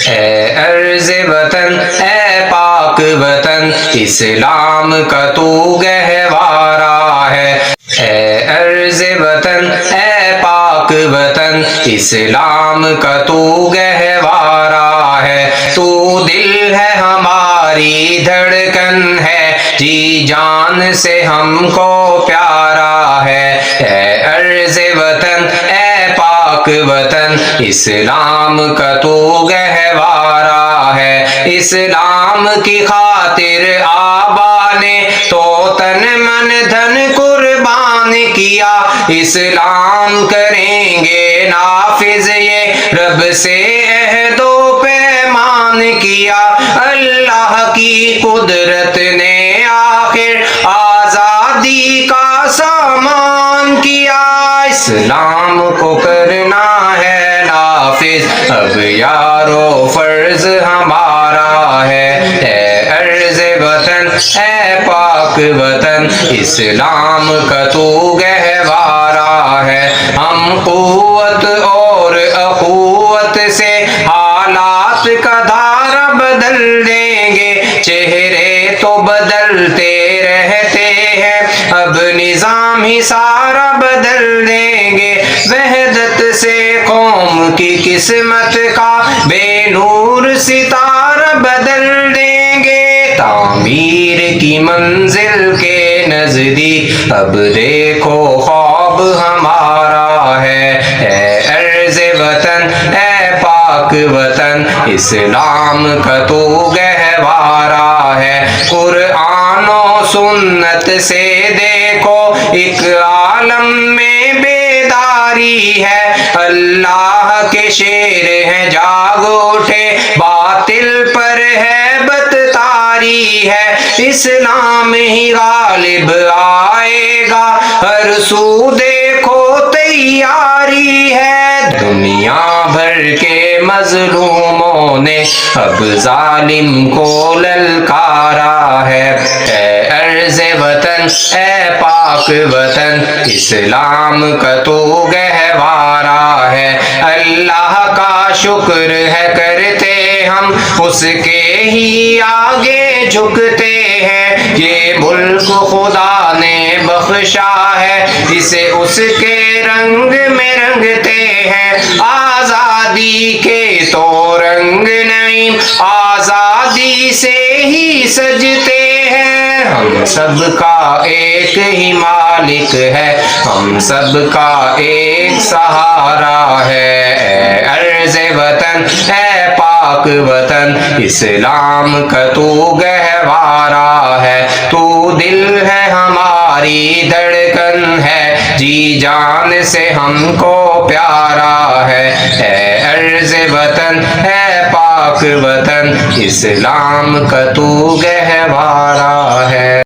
اے عرض وطن اے پاک وطن اسلام کا تو گہوارہ ہے، اے عرض وطن اے پاک وطن اسلام کا تو گہوارہ ہے، تو دل ہے ہماری دھڑکن ہے، جی جان سے ہم کو پیارا ہے، اے عرض وطن اے پاک وطن اسلام کا تو گہوارہ ہے، اسلام کی خاطر آبا نے تو تن من دھن قربان کیا، اسلام کریں گے نافذ یہ رب سے عہد و پیمان کیا، اللہ کی قدرت نے آخر آزادی کا سامان کیا، اسلام کو کرنا ہے نافذ اب یارو فرض ہمارا ہے، اے عرض وطن اے پاک وطن اسلام کا تو گہوارہ ہے، ہم قوت اور اخوت سے حالات کا دھارا بدل دیں گے، چہرے تو بدلتے رہتے ہیں اب نظام ہی سارا بدل دیں گے، وحدت سے قوم کی قسمت کا بے نور ستارہ بدل دیں گے، تعمیر کی منزل کے نزدیک اب دیکھو خواب ہمارا ہے، اے عرض وطن اے پاک وطن اسلام کا تو گہوارہ ہے، قرآن و سنت سے دیکھو ایک عالم میں بیداری ہے، اللہ کے شیر ہیں جاگ اٹھے باطل پر ہے بت تاری ہے، اسلام ہی غالب آئے گا ہر سو دیکھو تیاری ہے، دنیا بھر کے مظلوموں نے اب ظالم کو للکارا ہے، اے عرض وطن اے پاک وطن اسلام کا تو گہوارہ ہے، اللہ کا شکر ہے کرتے ہم اس کے ہی آگے جھکتے ہیں، یہ ملک خدا نے بخشا ہے اسے اس کے رنگ میں رنگتے ہیں، آزادی کے تو رنگ نعیم آزادی سے ہی سجتے ہیں، ہم سب کا ایک ہی مالک ہے، ہم سب کا ایک سہارا ہے، اے عرض وطن اے پاک وطن اسلام کا تو گہوارہ ہے، تو دل ہے ہماری دھڑکن ہے، جی جان سے ہم کو پیارا ہے، اے عرض وطن اے پاک وطن اسلام کا تو گہوارہ ہے۔